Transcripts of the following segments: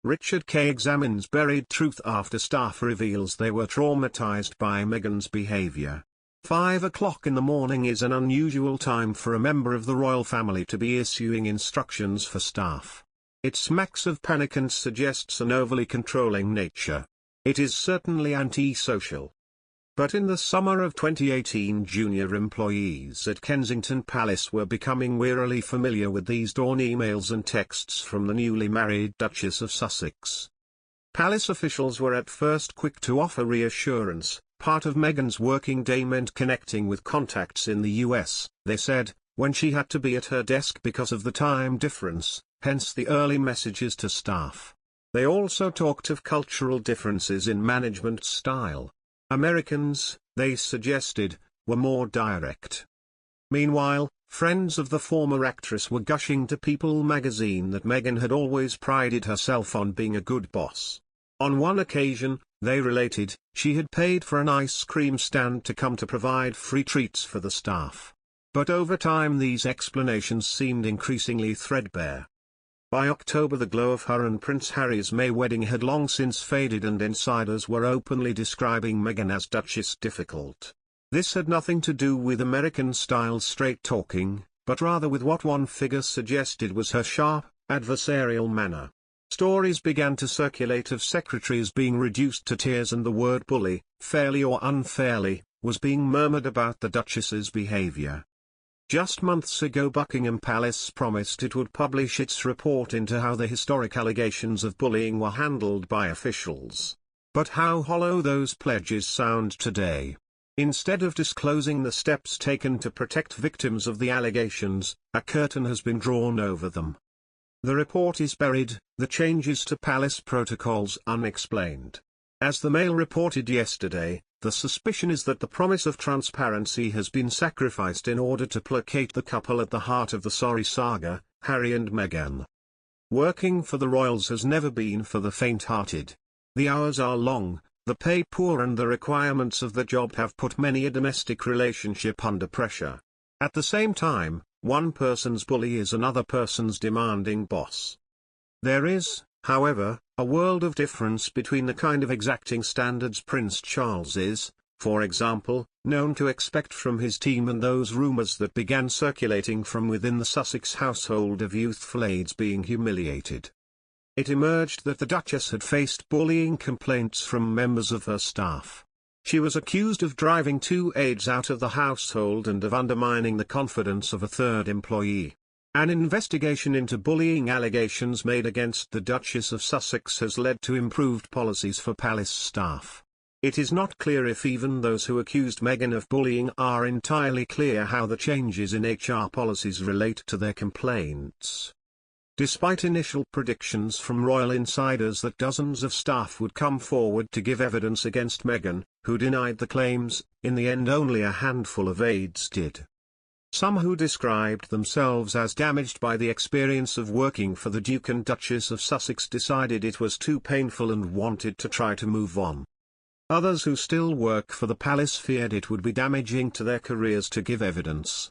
Richard K. examines buried truth after staff reveals they were traumatized by Meghan's behavior. 5 o'clock in the morning is an unusual time for a member of the royal family to be issuing instructions for staff. It smacks of panic and suggests an overly controlling nature. It is certainly antisocial. But in the summer of 2018, junior employees at Kensington Palace were becoming wearily familiar with these dawn emails and texts from the newly married Duchess of Sussex. Palace officials were at first quick to offer reassurance. Part of Meghan's working day meant connecting with contacts in the US, they said, when she had to be at her desk because of the time difference, hence the early messages to staff. They also talked of cultural differences in management style. Americans, they suggested, were more direct. Meanwhile, friends of the former actress were gushing to People magazine that Meghan had always prided herself on being a good boss. On one occasion, they related, she had paid for an ice cream stand to come to provide free treats for the staff. But over time these explanations seemed increasingly threadbare. By October the glow of her and Prince Harry's May wedding had long since faded and insiders were openly describing Meghan as Duchess Difficult. This had nothing to do with American-style straight-talking, but rather with what one figure suggested was her sharp, adversarial manner. Stories began to circulate of secretaries being reduced to tears and the word bully, fairly or unfairly, was being murmured about the Duchess's behaviour. Just months ago Buckingham Palace promised it would publish its report into how the historic allegations of bullying were handled by officials. But how hollow those pledges sound today. Instead of disclosing the steps taken to protect victims of the allegations, a curtain has been drawn over them. The report is buried, the changes to palace protocols unexplained. As the Mail reported yesterday, the suspicion is that the promise of transparency has been sacrificed in order to placate the couple at the heart of the sorry saga, Harry and Meghan. Working for the royals has never been for the faint-hearted. The hours are long, the pay poor and the requirements of the job have put many a domestic relationship under pressure. At the same time, one person's bully is another person's demanding boss. There is, however, a world of difference between the kind of exacting standards Prince Charles is, for example, known to expect from his team and those rumours that began circulating from within the Sussex household of youthful aides being humiliated. It emerged that the Duchess had faced bullying complaints from members of her staff. She was accused of driving 2 aides out of the household and of undermining the confidence of a third employee. An investigation into bullying allegations made against the Duchess of Sussex has led to improved policies for palace staff. It is not clear if even those who accused Meghan of bullying are entirely clear how the changes in HR policies relate to their complaints. Despite initial predictions from royal insiders that dozens of staff would come forward to give evidence against Meghan, who denied the claims, in the end only a handful of aides did. Some who described themselves as damaged by the experience of working for the Duke and Duchess of Sussex decided it was too painful and wanted to try to move on. Others who still work for the palace feared it would be damaging to their careers to give evidence.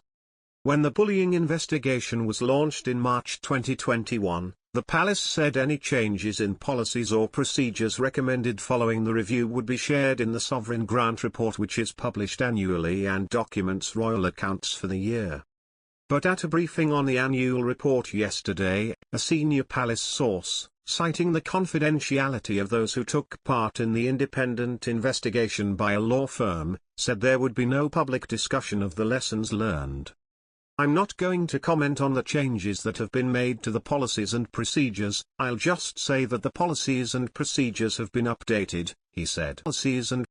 When the bullying investigation was launched in March 2021, the palace said any changes in policies or procedures recommended following the review would be shared in the Sovereign Grant Report, which is published annually and documents royal accounts for the year. But at a briefing on the annual report yesterday, a senior palace source, citing the confidentiality of those who took part in the independent investigation by a law firm, said there would be no public discussion of the lessons learned. I'm not going to comment on the changes that have been made to the policies and procedures, I'll just say that the policies and procedures have been updated, he said. Policies and